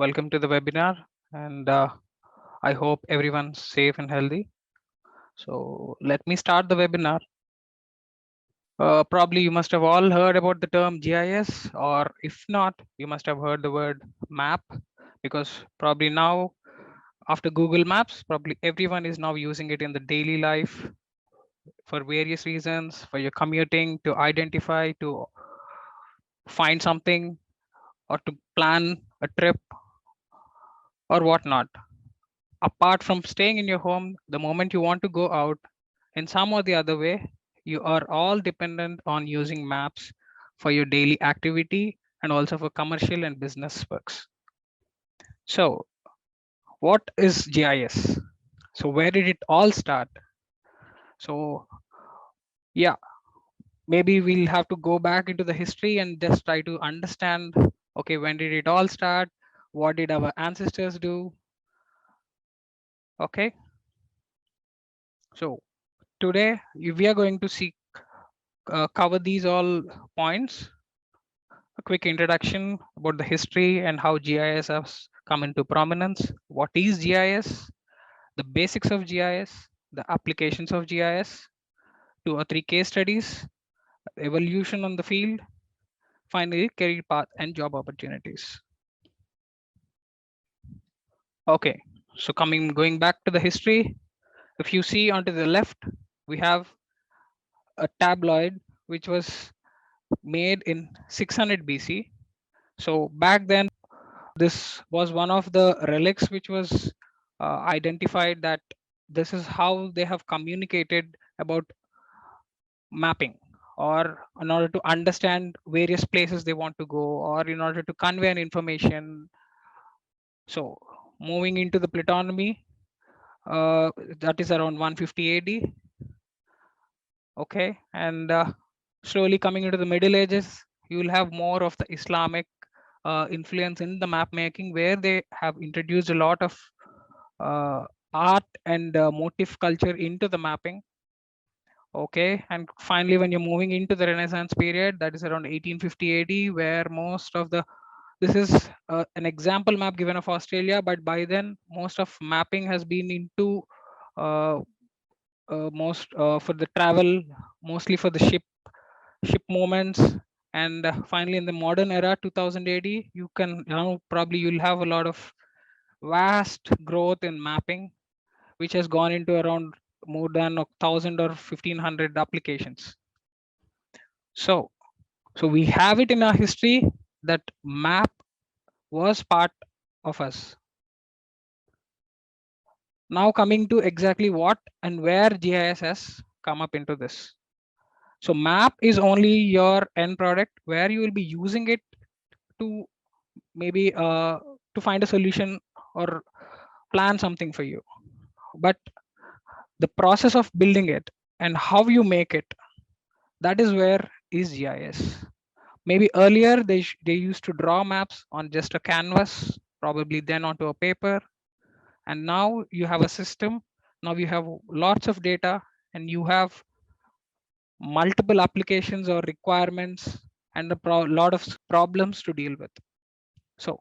welcome to the webinar, and I hope everyone's safe and healthy. So let me start the webinar. Probably you must have all heard about the term GIS, or if not, you must have heard the word map, because probably now after Google Maps, probably everyone is now using it in the daily life for various reasons, for your commuting, to identify, to find something, or to plan a trip or whatnot. Apart from staying in your home, the moment you want to go out in some or the other way, you are all dependent on using maps for your daily activity and also for commercial and business works. So what is GIS? So where did it all start? So yeah, maybe we'll have to go back into the history and just try to understand, okay, when did it all start? What did our ancestors do? Okay. So today we are going to see cover these all points. A quick introduction about the history and how GIS has come into prominence. What is GIS? The basics of GIS, the applications of GIS, 2 or 3 case studies, evolution on the field, finally career path and job opportunities. Okay, so going back to the history, if you see onto the left, we have a tabloid which was made in 600 BC. So back then, this was one of the relics which was identified that this is how they have communicated about mapping, or in order to understand various places they want to go, or in order to convey an information. So moving into the Ptolemy, that is around 150 AD. Okay, and slowly coming into the Middle Ages, you will have more of the Islamic influence in the map making, where they have introduced a lot of art and motif culture into the mapping. Okay, and finally, when you're moving into the Renaissance period, that is around 1850 AD, where most of the this is an example map given of Australia, but by then most of mapping has been into uh, most for the travel, mostly for the ship movements. And finally, in the modern era, 2000 AD, you can now probably you'll have a lot of vast growth in mapping, which has gone into around more than 1,000 or 1,500 applications. So, so we have it in our history that map was part of us. Now coming to exactly what and where GIS has come up into this. So map is only your end product where you will be using it to maybe to find a solution or plan something for you. But the process of building it and how you make it, that is where is GIS. Maybe earlier they used to draw maps on just a canvas, probably then onto a paper. And now you have a system. Now you have lots of data and you have multiple applications or requirements and a lot of problems to deal with. So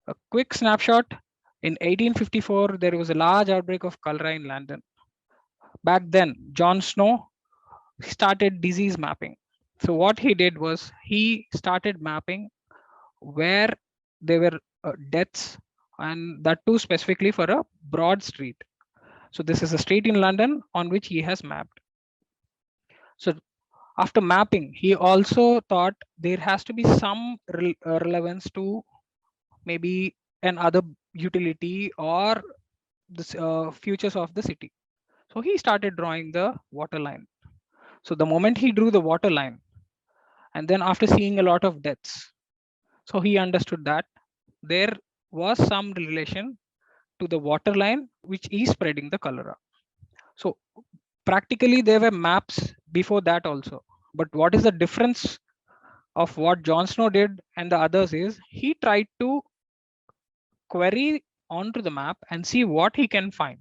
a quick snapshot. In 1854, there was a large outbreak of cholera in London. Back then, John Snow started disease mapping. So what he did was he started mapping where there were deaths, and that too specifically for a broad street. So this is a street in London on which he has mapped. So after mapping, he also thought there has to be some relevance to maybe another utility or the futures of the city. So he started drawing the water line. So the moment he drew the water line, and then after seeing a lot of deaths, so he understood that there was some relation to the water line which is spreading the cholera. So practically there were maps before that also. But what is the difference of what Jon Snow did and the others is he tried to query onto the map and see what he can find.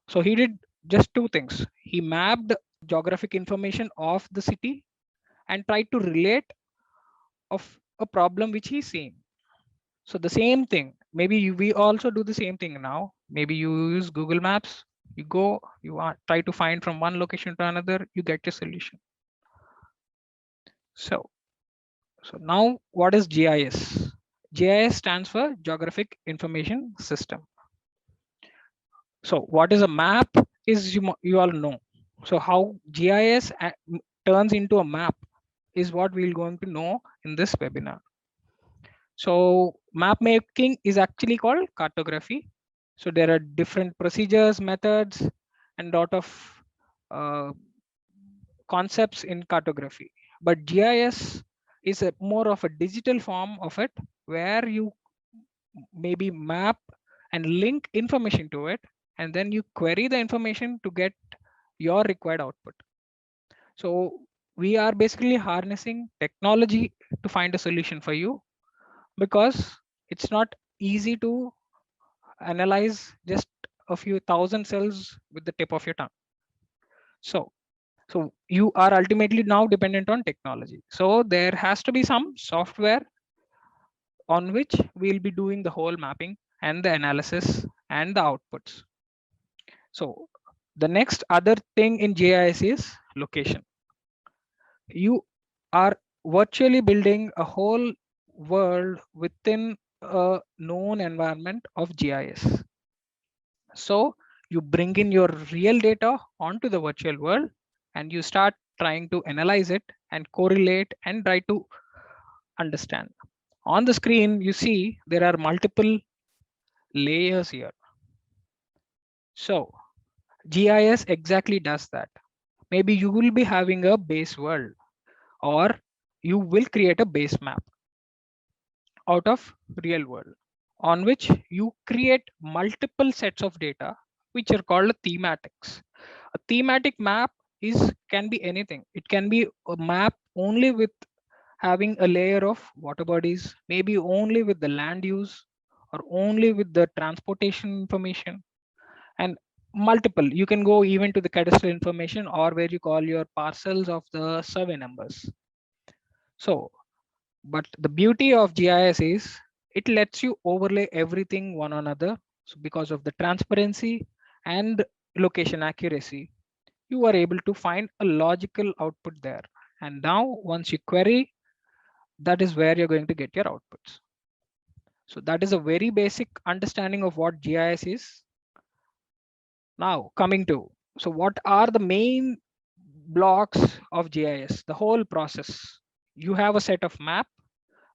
So he did just 2 things. He mapped geographic information of the city and tried to relate of a problem which he's seeing. So the same thing, maybe we also do the same thing now. Maybe you use Google Maps, you go, try to find from one location to another, you get your solution. So now what is GIS? GIS stands for Geographic Information System. So what is a map is you all know. So how GIS turns into a map is what we're going to know in this webinar. So map making is actually called cartography. So there are different procedures, methods, and lot of uh, concepts in cartography. But GIS is a more of a digital form of it, where you maybe map and link information to it, and then you query the information to get your required output. So we are basically harnessing technology to find a solution for you, because it's not easy to analyze just a few thousand cells with the tip of your tongue. So you are ultimately now dependent on technology. So there has to be some software on which we'll be doing the whole mapping and the analysis and the outputs. So the next other thing in GIS is location. You are virtually building a whole world within a known environment of GIS. So you bring in your real data onto the virtual world, and you start trying to analyze it and correlate and try to understand. On the screen, you see there are multiple layers here. So GIS exactly does that. Maybe you will be having a base world, or you will create a base map out of real world, on which you create multiple sets of data, which are called thematics. A thematic map can be anything. It can be a map only with having a layer of water bodies, maybe only with the land use, or only with the transportation information, and multiple. You can go even to the cadastral information, or where you call your parcels of the survey numbers. So but the beauty of GIS is it lets you overlay everything one another. So because of the transparency and location accuracy, you are able to find a logical output there. And now once you query, that is where you're going to get your outputs. So that is a very basic understanding of what GIS is. Now coming to, so what are the main blocks of GIS? The whole process. You have a set of map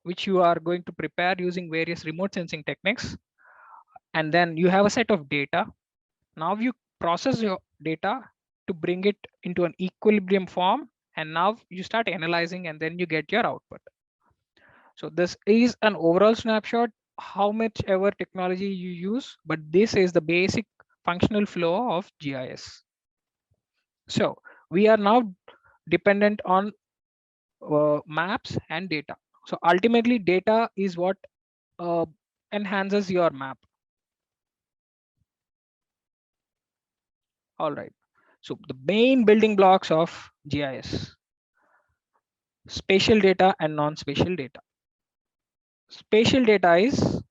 which you are going to prepare using various remote sensing techniques. And then you have a set of data. Now you process your data to bring it into an equilibrium form. And now you start analyzing, and then you get your output. So this is an overall snapshot, how much ever technology you use, but this is the basic functional flow of GIS. So we are now dependent on maps and data. So ultimately data is what enhances your map. All right. So the main building blocks of GIS: spatial data and non-spatial data. Spatial data is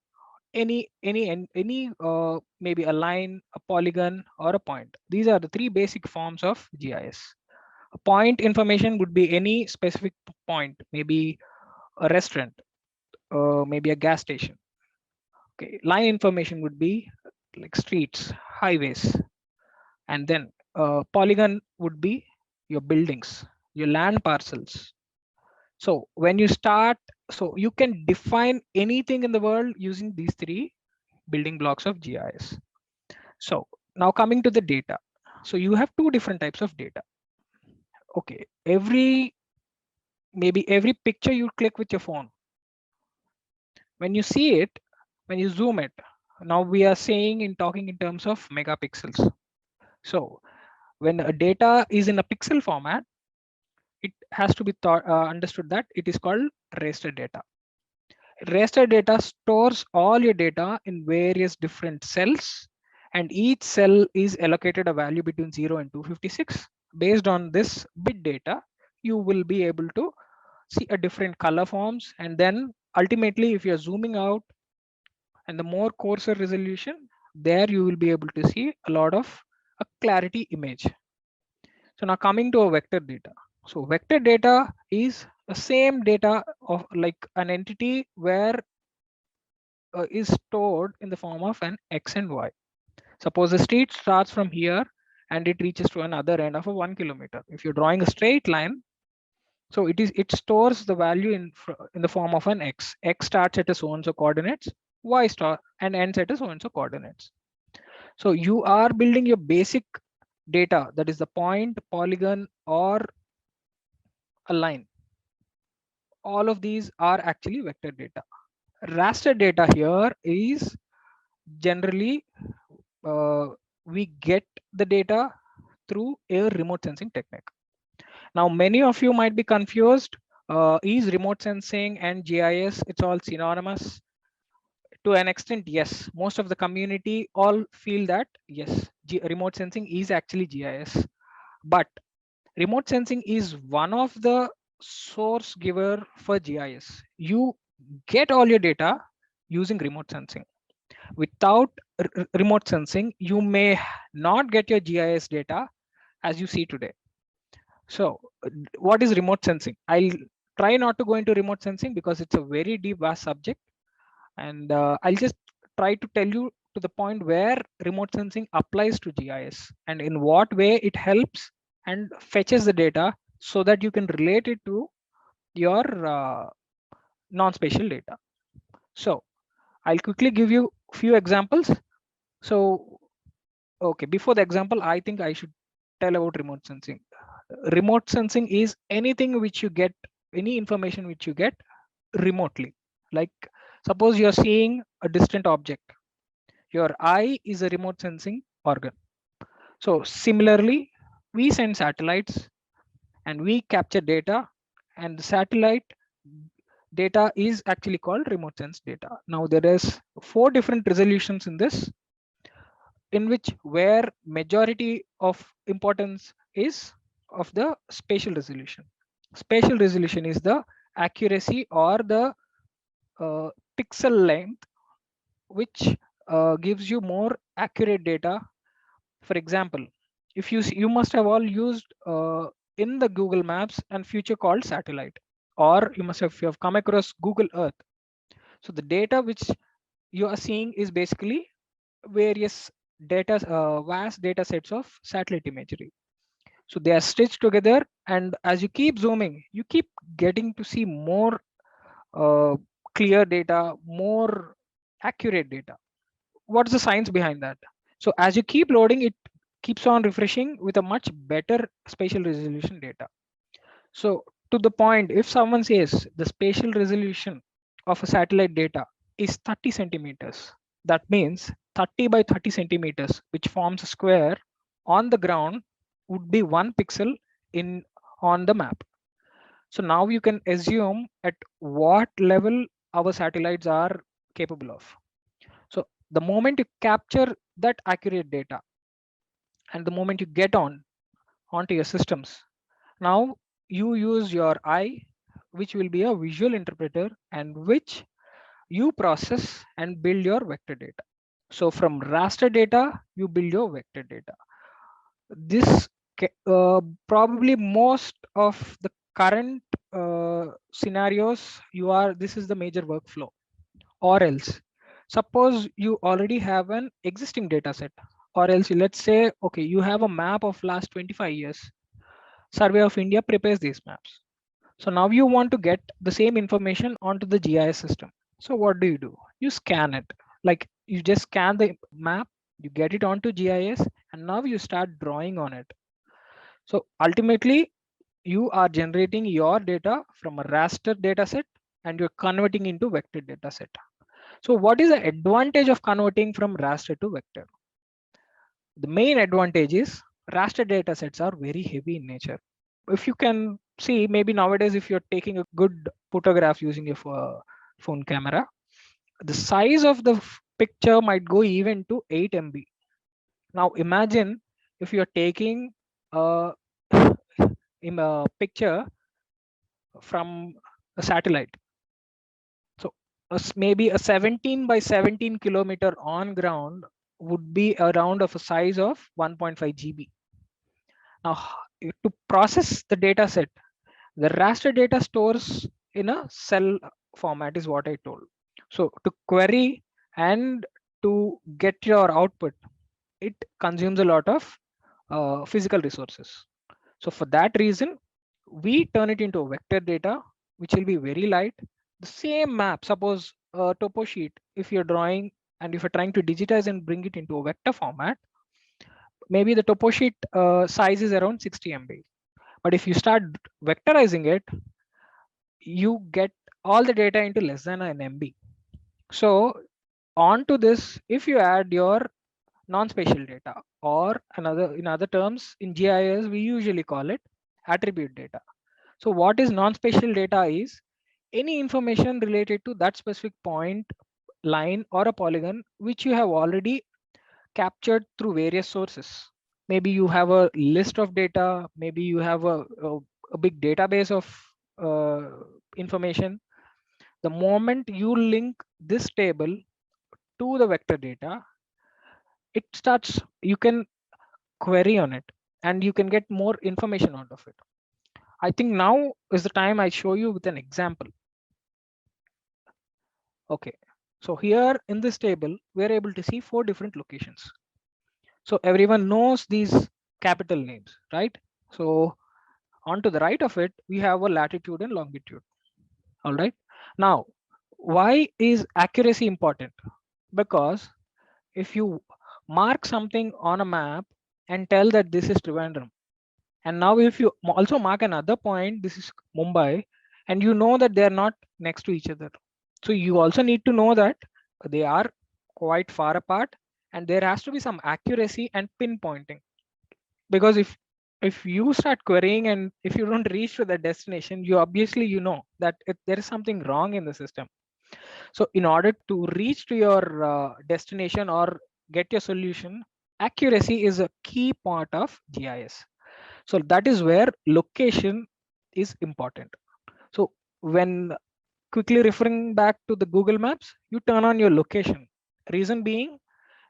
any maybe a line, a polygon, or a point. These are the three basic forms of GIS. A point information would be any specific point, maybe a restaurant, maybe a gas station. Okay, line information would be like streets, highways, and then polygon would be your buildings, your land parcels. So when you start, so you can define anything in the world using these three building blocks of GIS. So now coming to the data. So you have two different types of data. Okay, maybe every picture you click with your phone, when you see it, when you zoom it, now we are saying in talking in terms of megapixels. So when a data is in a pixel format, it has to be understood that it is called raster data. Raster data stores all your data in various different cells, and each cell is allocated a value between 0 and 256. Based on this bit data, you will be able to see a different color forms, and then ultimately if you're zooming out and the more coarser resolution, there you will be able to see a lot of a clarity image. So now coming to a vector data. So vector data is the same data of like an entity where is stored in the form of an x and y. Suppose the street starts from here and it reaches to another end of a 1 kilometer. If you're drawing a straight line, so it stores the value in the form of an x. X starts at a so and so coordinates, y star and ends at a so and so coordinates. So you are building your basic data, that is the point, polygon, or a line. All of these are actually vector data. Raster data here is generally we get the data through a remote sensing technique. Now, many of you might be confused. Is remote sensing and GIS, it's all synonymous? To an extent, yes. Most of the community all feel that, yes, remote sensing is actually GIS. But remote sensing is one of the source giver for GIS. You get all your data using remote sensing. Without remote sensing, you may not get your GIS data as you see today. So what is remote sensing? I'll try not to go into remote sensing because it's a very deep, vast subject. And I'll just try to tell you to the point where remote sensing applies to GIS and in what way it helps and fetches the data so that you can relate it to your non-spatial data. So I'll quickly give you a few examples. So, okay, before the example, I think I should tell about remote sensing. Remote sensing is anything which you get, any information which you get remotely. Like suppose you're seeing a distant object. Your eye is a remote sensing organ. So similarly, we send satellites and we capture data, and the satellite data is actually called remote sense data. Now there is 4 different resolutions in this, in which where majority of importance is of the spatial resolution. Spatial resolution is the accuracy or the pixel length which gives you more accurate data. For example, if you must have all used in the Google Maps and feature called satellite, or you have come across Google Earth. So the data which you are seeing is basically various data, vast data sets of satellite imagery. So they are stitched together, and as you keep zooming, you keep getting to see more uh, clear data, more accurate data. What's the science behind that? So as you keep loading, it keeps on refreshing with a much better spatial resolution data. So to the point, if someone says the spatial resolution of a satellite data is 30 centimeters, that means 30 by 30 centimeters, which forms a square on the ground, would be 1 pixel in on the map. So now you can assume at what level our satellites are capable of. So the moment you capture that accurate data and the moment you get onto your systems, now you use your eye, which will be a visual interpreter and which you process and build your vector data. So from raster data, you build your vector data. This probably most of the current scenarios this is the major workflow. Or else suppose you already have an existing data set, or else let's say, okay, you have a map of last 25 years. Survey of India prepares these maps. So now you want to get the same information onto the GIS system. So what do? You scan it. Like you just scan the map, you get it onto GIS, and now you start drawing on it. So ultimately, you are generating your data from a raster data set and you're converting into vector data set. So what is the advantage of converting from raster to vector? The main advantage is raster data sets are very heavy in nature. If you can see, maybe nowadays, if you're taking a good photograph using your phone camera, the size of the picture might go even to 8 MB. Now imagine if you're taking a, a picture from a satellite. So maybe a 17 by 17 kilometer on ground would be around of a size of 1.5 GB. Now, to process the data set, the raster data stores in a cell format is what I told. So to query and to get your output, it consumes a lot of physical resources. So for that reason, we turn it into a vector data, which will be very light. The same map, suppose a topo sheet, if you're drawing and if you're trying to digitize and bring it into a vector format, maybe the topo sheet size is around 60 MB. But if you start vectorizing it, you get all the data into less than an MB. So onto this, if you add your non-spatial data, or another, in other terms, in GIS, we usually call it attribute data. So what is non-spatial data is any information related to that specific point, line, or a polygon, which you have already captured through various sources. Maybe you have a list of data, maybe you have a big database of information. The moment you link this table to the vector data, it starts, you can query on it and you can get more information out of it. I think now is the time I show you with an example. Okay, so here in this table, we're able to see 4 different locations. So everyone knows these capital names, right? So on to the right of it, we have a latitude and longitude. All right. Now, why is accuracy important? Because if you mark something on a map and tell that this is Trivandrum, and now if you also mark another point, this is Mumbai, and you know that they are not next to each other. So you also need to know that they are quite far apart, and there has to be some accuracy and pinpointing. Because if you start querying and if you don't reach to the destination, you obviously know that there is something wrong in the system. So in order to reach to your destination or get your solution, accuracy is a key part of GIS. So that is where location is important. So when quickly referring back to the Google Maps, you turn on your location. Reason being,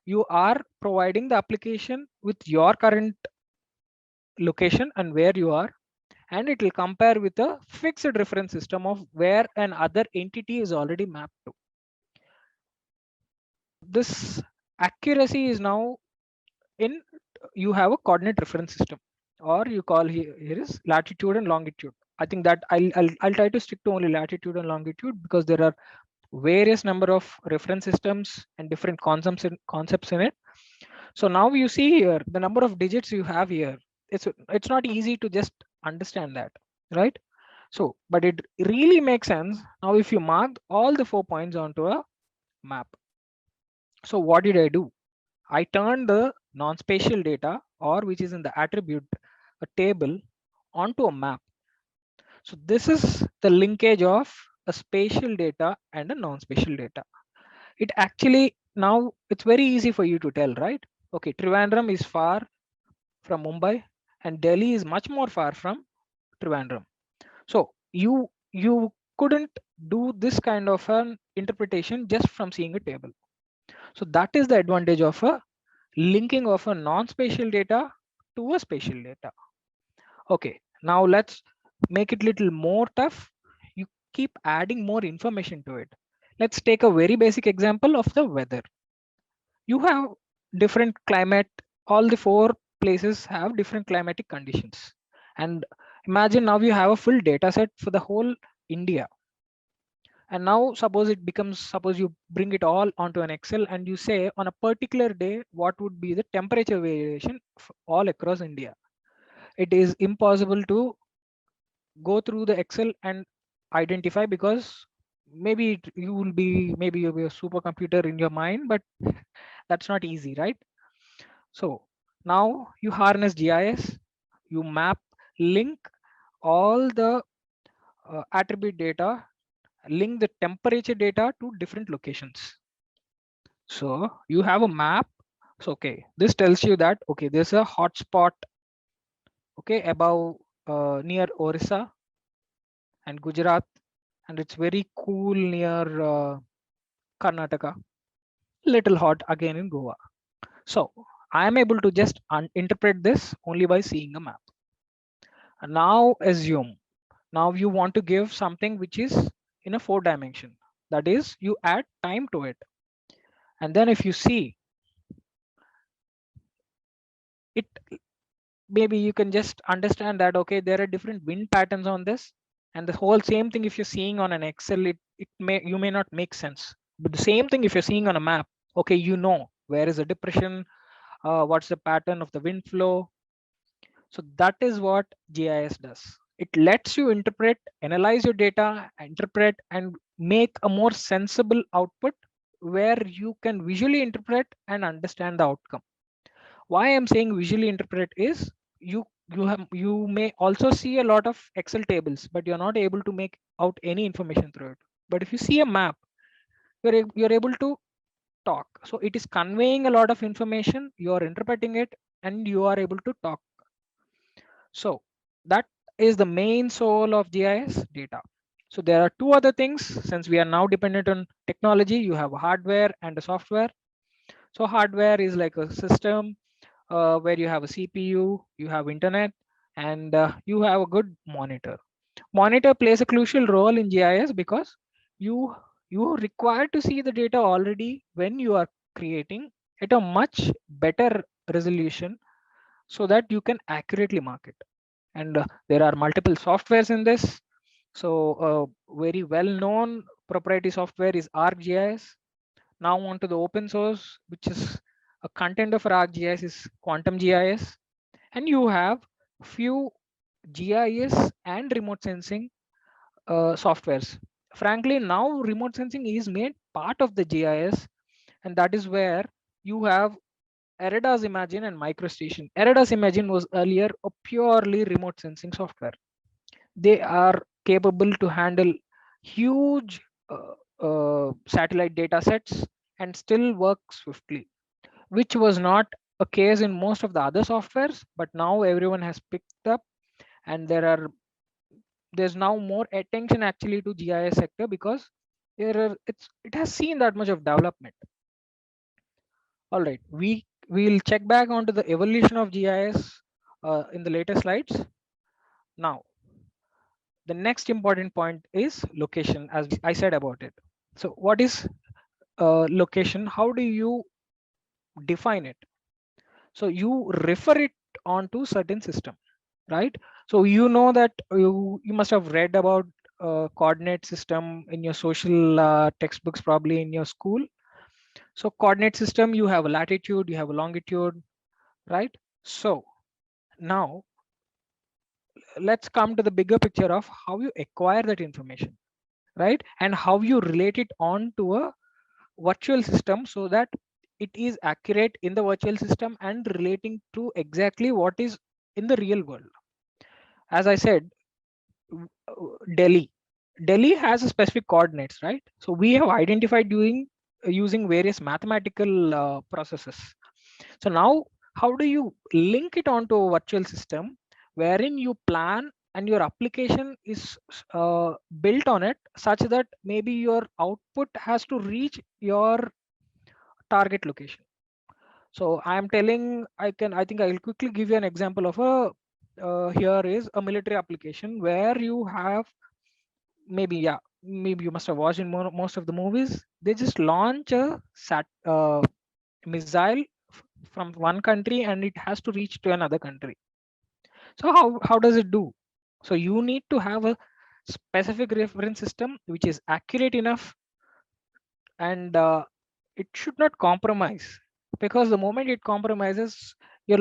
you are providing the application with your current location and where you are, and it will compare with a fixed reference system of where an other entity is already mapped to. This accuracy is now in, you have a coordinate reference system, or you call here is latitude and longitude. I think that I'll try to stick to only latitude and longitude because there are various number of reference systems and different concepts in it. So now you see here the number of digits you have here. It's not easy to just understand that, right? So, but it really makes sense now if you mark all the 4 points onto a map. So what did I do? I turned the non-spatial data, or which is in the attribute, a table, onto a map. So this is the linkage of a spatial data and a non-spatial data. It actually, now it's very easy for you to tell, right? Okay, Trivandrum is far from Mumbai and Delhi is much more far from Trivandrum. So you couldn't do this kind of an interpretation just from seeing a table. So that is the advantage of a linking of a non-spatial data to a spatial data. Okay, now let's make it little more tough. You keep adding more information to it. Let's take a very basic example of the weather. You have different climate, all the 4 places have different climatic conditions. And imagine now you have a full data set for the whole India. And now suppose it becomes, suppose you bring it all onto an Excel and you say on a particular day, what would be the temperature variation all across India. It is impossible to go through the Excel and identify, because maybe you will be, maybe you'll be a supercomputer in your mind, but that's not easy, right? So now you harness GIS, you map, link all the attribute data, link the temperature data to different locations. So you have a map. So okay, this tells you that okay, there's a hotspot, okay, above near Orissa and Gujarat, and it's very cool near Karnataka, little hot again in Goa. So I am able to just interpret this only by seeing a map. And now assume, now you want to give something which is in a 4-dimension. That is, you add time to it. And then if you see it, maybe you can just understand that, okay, there are different wind patterns on this. And the whole same thing, if you're seeing on an Excel, you may not make sense. But the same thing, if you're seeing on a map, okay, you know, where is the depression, what's the pattern of the wind flow. So that is what GIS does. It lets you interpret, analyze your data, interpret, and make a more sensible output where you can visually interpret and understand the outcome. Why I'm saying visually interpret is you may also see a lot of Excel tables, but you're not able to make out any information through it. But if you see a map, you're able to talk. So it is conveying a lot of information, you are interpreting it, and you are able to talk. So that is the main soul of GIS data. So there are two other things. Since we are now dependent on technology, you have hardware and a software. So hardware is like a system where you have a CPU, you have internet, and you have a good monitor. Monitor plays a crucial role in GIS because you you are required to see the data already when you are creating at a much better resolution so that you can accurately mark it. And there are multiple softwares in this. So very well known proprietary software is ArcGIS. Now on to the open source, which is a contender for ArcGIS is Quantum GIS. And you have few GIS and remote sensing softwares. Frankly, now remote sensing is made part of the GIS, and that is where you have Erida's Imagine and MicroStation. Erida's Imagine was earlier a purely remote sensing software. They are capable to handle huge satellite data sets and still work swiftly, which was not a case in most of the other softwares, but now everyone has picked up, and there's now more attention actually to GIS sector because it has seen that much of development. All right, we'll check back onto the evolution of GIS in the later slides. Now, the next important point is location, as I said about it. So what is location? How do you define it? So you refer it onto certain system, right? So you know that you must have read about coordinate system in your social textbooks, probably in your school. So coordinate system, you have a latitude, you have a longitude, right? So now let's come to the bigger picture of how you acquire that information, right? And how you relate it on to a virtual system so that it is accurate in the virtual system and relating to exactly what is in the real world. As I said, Delhi. Delhi has a specific coordinates, right? So we have identified using various mathematical processes. So now, how do you link it onto a virtual system wherein you plan and your application is built on it such that maybe your output has to reach your target location. So I am telling, I think I'll quickly give you an example of here is a military application where you have maybe you must have watched in most of the movies. They just launch a missile from one country and it has to reach to another country. So how does it do? So you need to have a specific reference system which is accurate enough, and it should not compromise, because the moment it compromises, your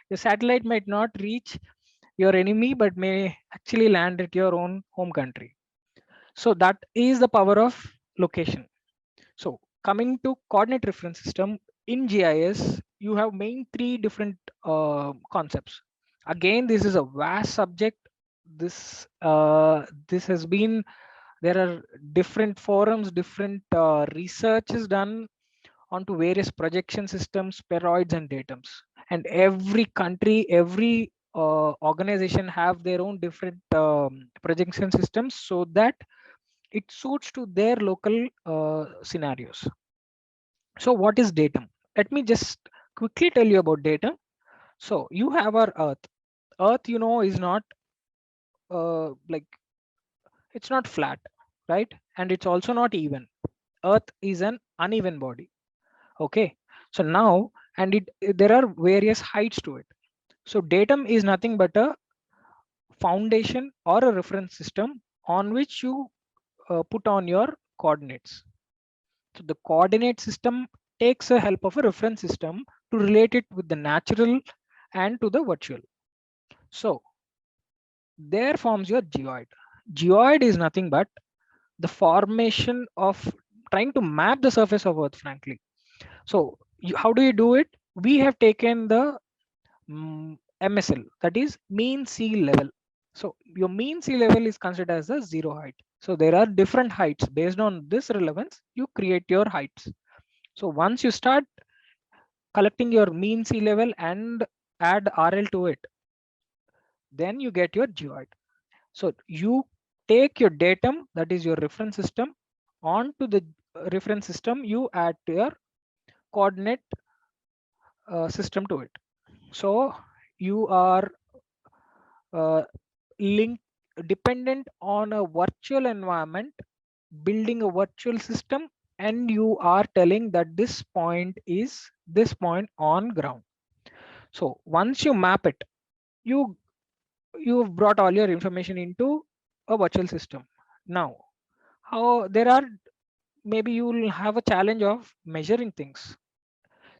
your satellite might not reach your enemy but may actually land at your own home country. So that is the power of location. So coming to coordinate reference system in GIS, you have main three different concepts. Again, this is a vast subject. This has been, there are different forums, different research is done onto various projection systems, spheroids, and datums. And every country, every organization have their own different projection systems, so that It suits to their local scenarios. So what is datum? Let me just quickly tell you about datum. So you have our Earth. Earth, is not like, it's not flat, right? And it's also not even. Earth is an uneven body. Okay. So now, and there are various heights to it. So datum is nothing but a foundation or a reference system on which you put on your coordinates. So the coordinate system takes a help of a reference system to relate it with the natural and to the virtual. So there forms your geoid. Geoid is nothing but the formation of trying to map the surface of Earth, frankly. So how do you do it? We have taken the MSL, that is mean sea level. So your mean sea level is considered as a zero height. So there are different heights. Based on this relevance, you create your heights. So once you start collecting your mean sea level and add RL to it, then you get your geoid. So you take your datum, that is your reference system, onto the reference system, you add to your coordinate system to it. So you are uh, linked, dependent on a virtual environment, building a virtual system, and you are telling that this point is this point on ground. So once you map it, you've brought all your information into a virtual system. Now, how there are, maybe you will have a challenge of measuring things,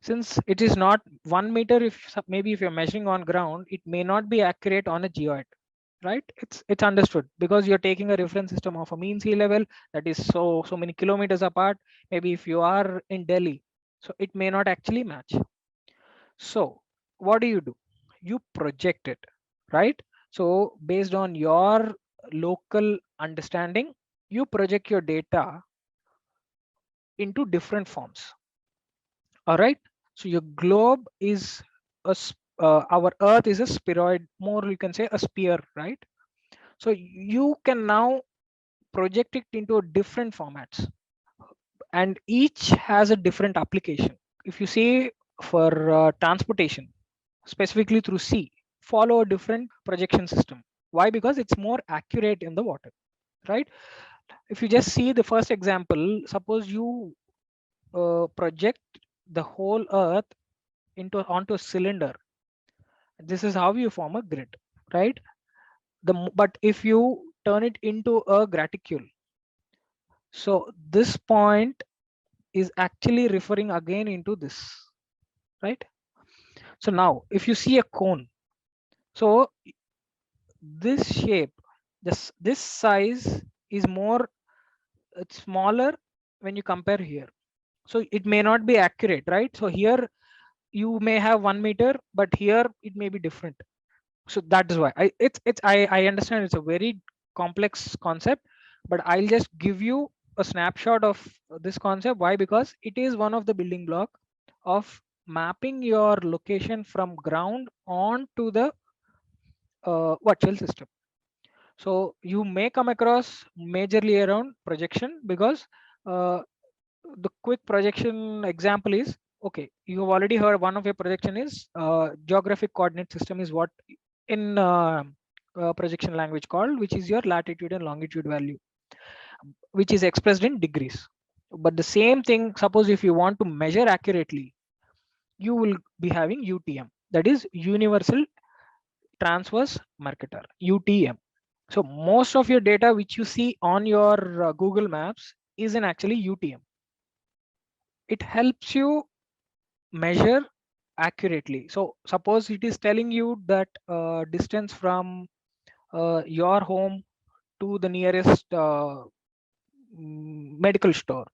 since it is not 1 meter. If maybe if you're measuring on ground, it may not be accurate on a geoid, right? It's understood, because you're taking a reference system of a mean sea level that is so many kilometers apart. Maybe if you are in Delhi, so it may not actually match. So what do? You project it, right? So based on your local understanding, you project your data into different forms. All right. So your globe is our Earth is a spheroid, more you can say a sphere, right? So you can now project it into different formats, and each has a different application. If you see, for transportation, specifically through sea, follow a different projection system. Why? Because it's more accurate in the water, right? If you just see the first example, suppose you project the whole Earth onto a cylinder. This is how you form a grid, right? But if you turn it into a graticule, so this point is actually referring again into this, right? So now if you see a cone, so this shape, this size is more, it's smaller when you compare here. So it may not be accurate, right? So here you may have 1 meter, but here it may be different. So that is why I understand it's a very complex concept, but I'll just give you a snapshot of this concept. Why? Because it is one of the building block of mapping your location from ground on to the virtual system. So you may come across majorly around projection, because uh, the quick projection example is, okay, you have already heard one of your projection is geographic coordinate system is what in projection language called, which is your latitude and longitude value, which is expressed in degrees. But the same thing, suppose if you want to measure accurately, you will be having UTM, that is universal transverse Mercator, UTM. So most of your data which you see on your Google Maps is in actually UTM. It helps you measure accurately. So suppose it is telling you that distance from your home to the nearest medical store,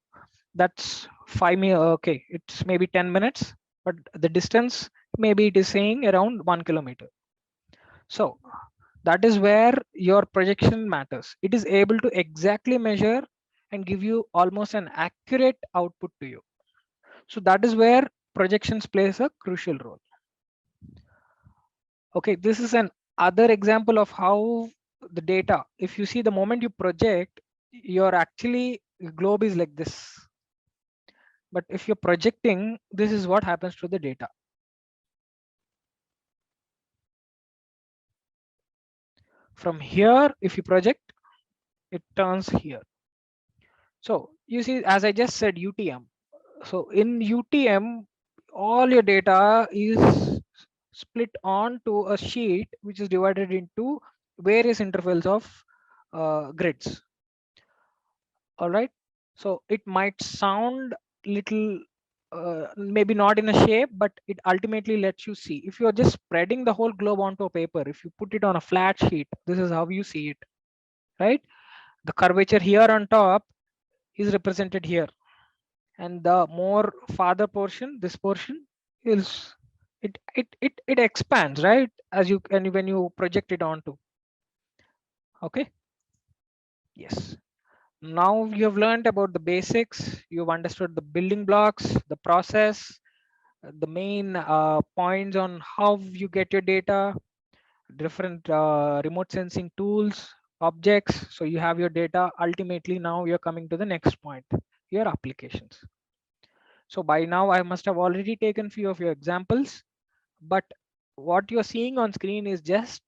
that's 5 minutes. Okay, it's maybe 10 minutes, but the distance maybe it is saying around 1 kilometer. So that is where your projection matters. It is able to exactly measure and give you almost an accurate output to you. So that is where projections plays a crucial role. Okay, this is an other example of how the data, if you see the moment you project, your actually globe is like this. But if you're projecting, this is what happens to the data. From here, if you project, it turns here. So you see, as I just said, UTM. So in UTM, all your data is split onto a sheet which is divided into various intervals of grids. All right. So it might sound little maybe not in a shape, but it ultimately lets you see. If you're just spreading the whole globe onto a paper, if you put it on a flat sheet, this is how you see it, right? The curvature here on top is represented here, and the more farther portion, this portion is it expands, right? As you and when you project it onto. Okay. Yes. Now you have learned about the basics. You've understood the building blocks, the process, the main points on how you get your data, different remote sensing tools, objects. So you have your data. Ultimately, now you're coming to the next point, your applications. So by now I must have already taken few of your examples, but what you're seeing on screen is just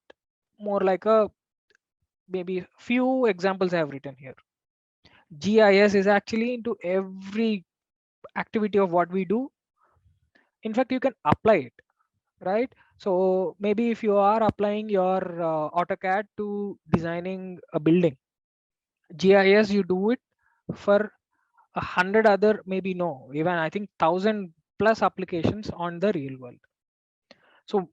more like a maybe few examples I have written here. GIS is actually into every activity of what we do. In fact, you can apply it, right? So maybe if you are applying your AutoCAD to designing a building, GIS you do it for 100 other, maybe no, even I think 1,000 plus applications on the real world. So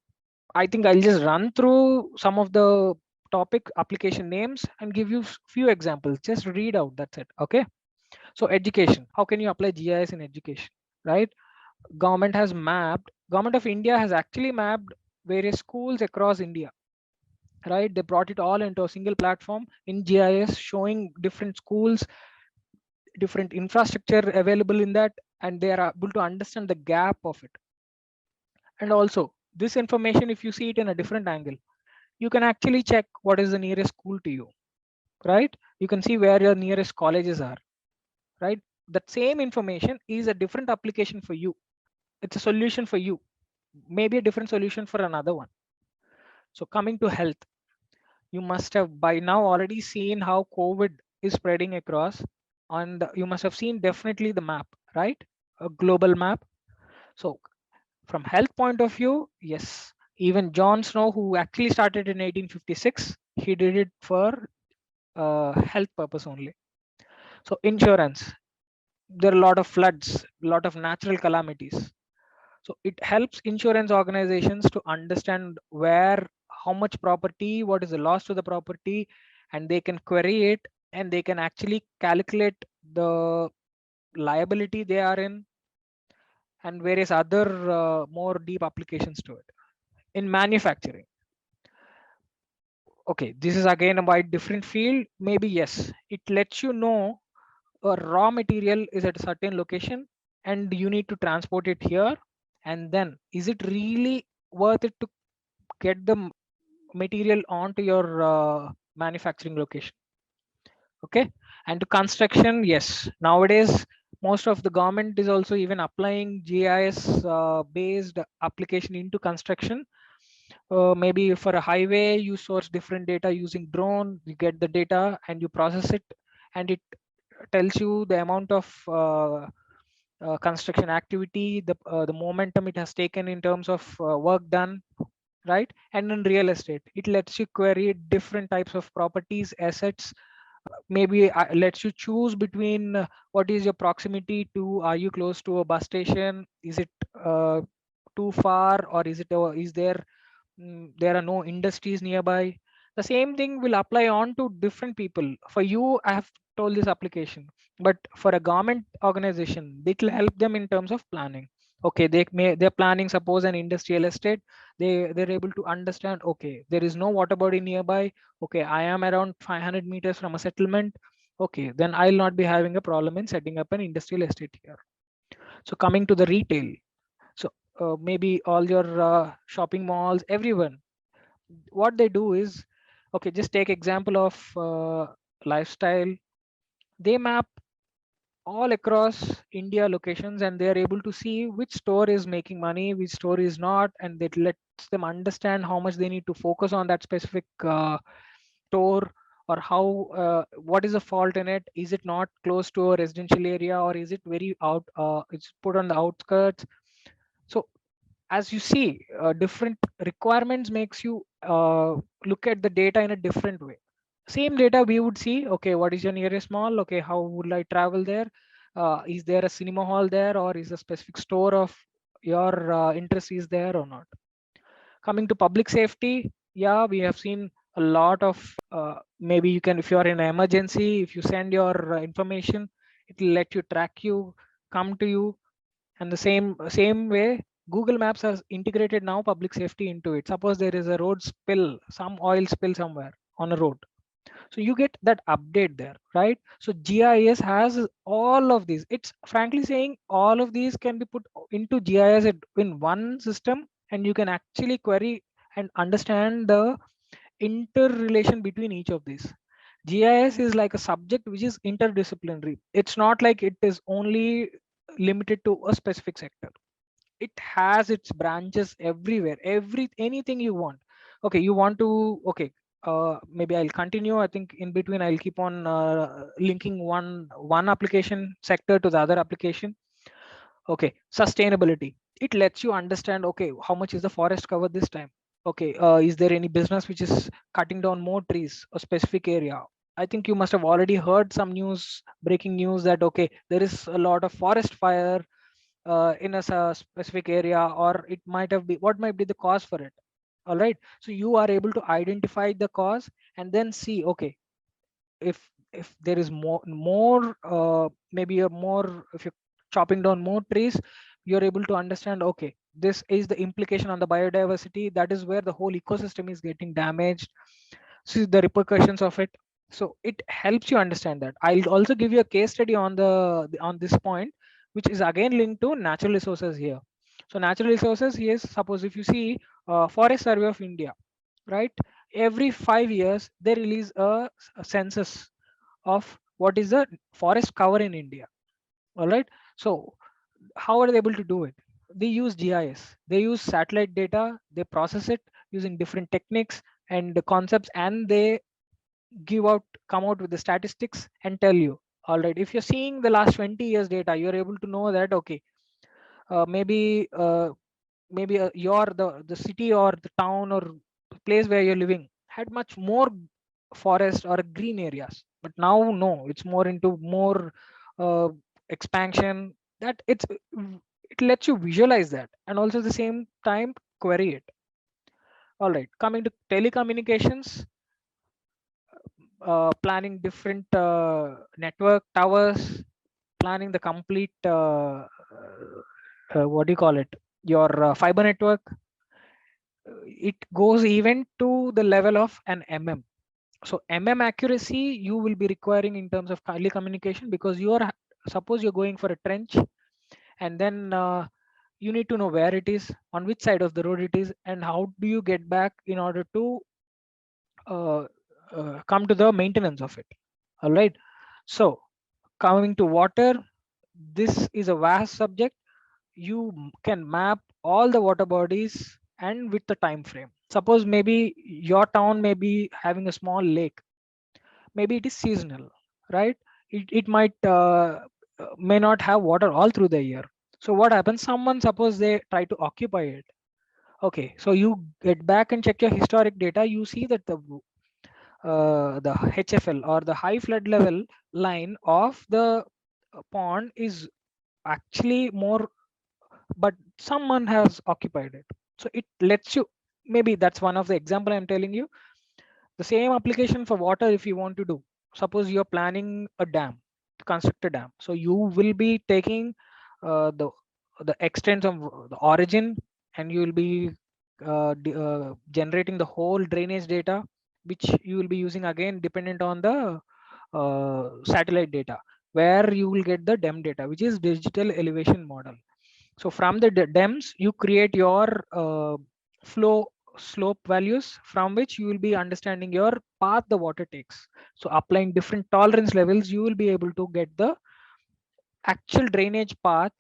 I think I'll just run through some of the topic application names and give you few examples. Just read out, that's it. Okay. So education, how can you apply GIS in education, right? Government of India has actually mapped various schools across India, right? They brought it all into a single platform in GIS, showing different schools, different infrastructure available in that, and they are able to understand the gap of it. And also this information, if you see it in a different angle, you can actually check what is the nearest school to you, right? You can see where your nearest colleges are, right? That same information is a different application for you. It's a solution for you, maybe a different solution for another one. So coming to health, you must have by now already seen how COVID is spreading across, and you must have seen definitely the map, right? A global map. So from health point of view, yes, even John Snow, who actually started in 1856, he did it for health purpose only. So insurance, there are a lot of floods, a lot of natural calamities. So it helps insurance organizations to understand where, how much property, what is the loss to the property, and they can query it and they can actually calculate the liability they are in, and various other more deep applications to it. In manufacturing, okay, this is again a quite different field. Maybe yes, it lets you know a raw material is at a certain location and you need to transport it here, and then is it really worth it to get the material onto your manufacturing location? Okay. And to construction, yes, nowadays most of the government is also even applying GIS based application into construction. Maybe for a highway, you source different data using drone, you get the data and you process it, and it tells you the amount of construction activity, the momentum it has taken in terms of work done, right? And in real estate, it lets you query different types of properties, assets. Maybe lets you choose between what is your proximity to, are you close to a bus station, is it too far, or is it is there there are no industries nearby. The same thing will apply on to different people. For you, I have told this application, but for a government organization, it will help them in terms of planning. Okay, they're planning, suppose an industrial estate, they're able to understand, okay, there is no water body nearby. Okay, I am around 500 meters from a settlement. Okay, then I'll not be having a problem in setting up an industrial estate here. So coming to the retail, so maybe all your shopping malls, everyone, what they do is, okay, just take example of lifestyle. They map all across India locations, and they are able to see which store is making money, which store is not, and it lets them understand how much they need to focus on that specific store, or how what is the fault in it. Is it not close to a residential area, or is it very out? It's put on the outskirts. So as you see, different requirements makes you look at the data in a different way. Same data we would see, okay, what is your nearest mall, okay, how would I travel there, is there a cinema hall there, or is a specific store of your interest is there or not. Coming to public safety, yeah, we have seen a lot of maybe you can, if you are in an emergency, if you send your information, it will let you track you, come to you. And the same way, Google Maps has integrated now public safety into it. Suppose there is a road spill, some oil spill somewhere on a road, so you get that update there, right? So GIS has all of these. It's frankly saying all of these can be put into GIS in one system, and you can actually query and understand the interrelation between each of these. GIS is like a subject which is interdisciplinary. It's not like it is only limited to a specific sector. It has its branches everywhere, anything you want. Okay, you want to, okay, maybe I'll continue. I think in between I'll keep on linking one application sector to the other application. Okay, sustainability, it lets you understand, okay, how much is the forest cover this time. Okay, is there any business which is cutting down more trees a specific area. I think you must have already heard some news, breaking news, that okay, there is a lot of forest fire in a specific area, or it might have been, what might be the cause for it. All right, so you are able to identify the cause, and then see, okay, if there is more maybe a more, if you're chopping down more trees, you're able to understand, okay, this is the implication on the biodiversity, that is where the whole ecosystem is getting damaged. See the repercussions of it. So it helps you understand that. I'll also give you a case study on on this point, which is again linked to natural resources here. So natural resources, yes, suppose if you see Forest Survey of India, right, every 5 years they release a census of what is the forest cover in India. All right, so how are they able to do it? They use GIS, they use satellite data, they process it using different techniques and the concepts, and they come out with the statistics and tell you. All right, if you're seeing the last 20 years data, you're able to know that, okay, maybe your the city or the town or place where you're living had much more forest or green areas, but now no, it's more into more uh, expansion. That it lets you visualize that, and also at the same time query it. All right, coming to telecommunications, planning different network towers, planning the complete what do you call it, your fiber network. It goes even to the level of an So accuracy you will be requiring in terms of telecommunication, because you are, suppose you're going for a trench, and then you need to know where it is, on which side of the road it is, and how do you get back in order to uh, come to the maintenance of it. All right, so coming to water, this is a vast subject. You can map all the water bodies and with the time frame. Suppose maybe your town may be having a small lake, maybe it is seasonal, right? It might may not have water all through the year. So what happens, someone, suppose they try to occupy it. Okay, so you get back and check your historic data, you see that the HFL or the high flood level line of the pond is actually more, but someone has occupied it. So it lets you, maybe that's one of the example I'm telling you. The same application for water, if you want to do, suppose you're planning a dam, to construct a dam, so you will be taking the extent of the origin, and you will be generating the whole drainage data, which you will be using again dependent on the satellite data, where you will get the DEM data, which is digital elevation model. So from the DEMs, you create your flow slope values from which you will be understanding your path the water takes. So applying different tolerance levels, you will be able to get the actual drainage path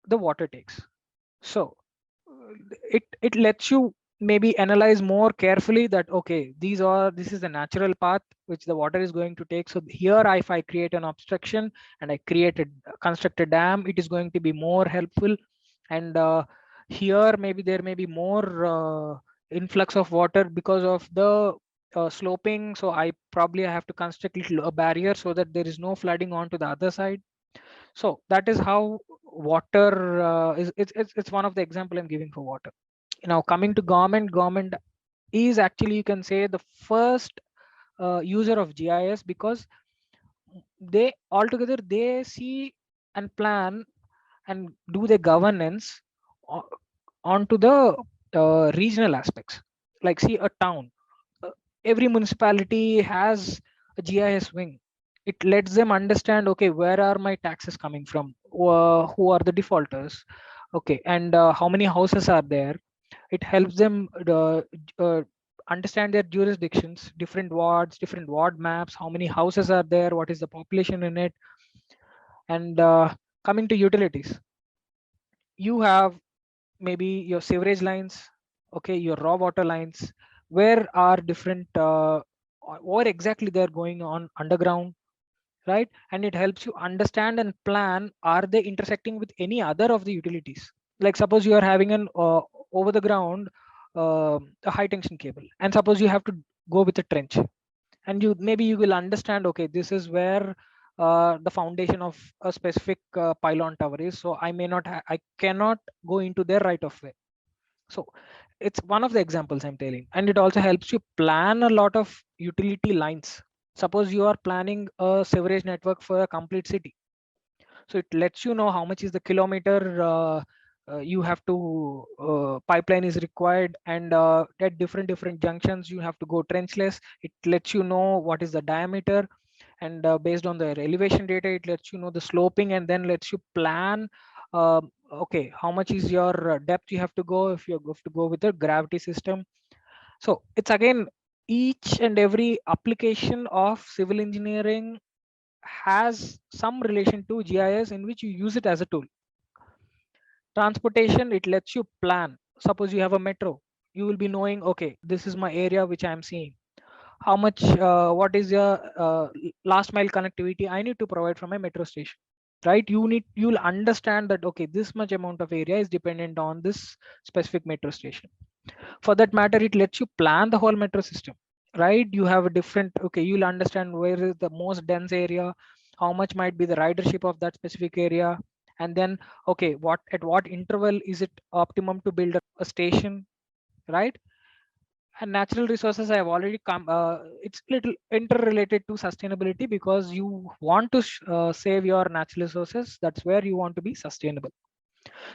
the water takes. So it lets you maybe analyze more carefully that okay, this is the natural path which the water is going to take. So here if I create an obstruction and I construct a dam, it is going to be more helpful. And here maybe there may be more influx of water because of the sloping, so I probably have to construct a barrier so that there is no flooding onto the other side. So that is how water it's one of the example I'm giving for water. Now coming to government is actually, you can say, the first user of GIS, because they altogether they see and plan and do the governance onto the regional aspects. Like see a town, uh, every municipality has a GIS wing. It lets them understand, okay, where are my taxes coming from, who are the defaulters, okay, and how many houses are there. It helps them uh, understand their jurisdictions, different wards, different ward maps, how many houses are there, what is the population in it. And coming to utilities, you have maybe your sewerage lines, okay, your raw water lines, where are different what exactly they're going on underground, right? And it helps you understand and plan, are they intersecting with any other of the utilities. Like suppose you are having an over the ground a high tension cable, and suppose you have to go with a trench, and you maybe you will understand, okay, this is where the foundation of a specific pylon tower is, so I may not I cannot go into there right of way. So it's one of the examples I'm telling, and it also helps you plan a lot of utility lines. Suppose you are planning a sewerage network for a complete city, so it lets you know how much is the kilometer you have to pipeline is required, and at different junctions you have to go trenchless. It lets you know what is the diameter, and based on the elevation data it lets you know the sloping, and then lets you plan okay, how much is your depth you have to go if you have to go with the gravity system. So it's again, each and every application of civil engineering has some relation to GIS in which you use it as a tool. Transportation, it lets you plan. Suppose you have a metro, you will be knowing, okay, this is my area which I am seeing. How much, what is your last mile connectivity I need to provide from my metro station, right? You'll understand that, okay, this much amount of area is dependent on this specific metro station. For that matter, it lets you plan the whole metro system, right? You have a different, okay, you'll understand where is the most dense area, how much might be the ridership of that specific area, and then okay, what at what interval is it optimum to build a station, right? And natural resources, I have already come, it's little interrelated to sustainability, because you want to save your natural resources, that's where you want to be sustainable.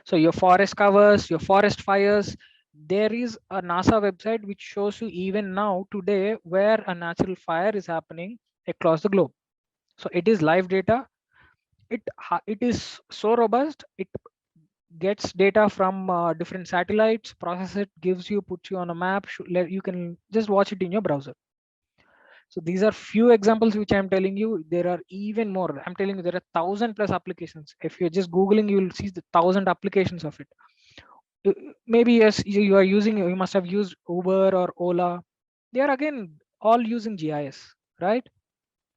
So your forest covers, your forest fires, there is a NASA website which shows you even now today where a natural fire is happening across the globe. So it is live data. It is so robust. It gets data from different satellites, process it, gives you, puts you on a map. You can just watch it in your browser. So these are few examples which I'm telling you. There are even more. I'm telling you there are 1,000+ applications. If you're just Googling, you will see the 1,000 applications of it. Maybe yes, you are using, you must have used Uber or Ola. They are again all using GIS, right?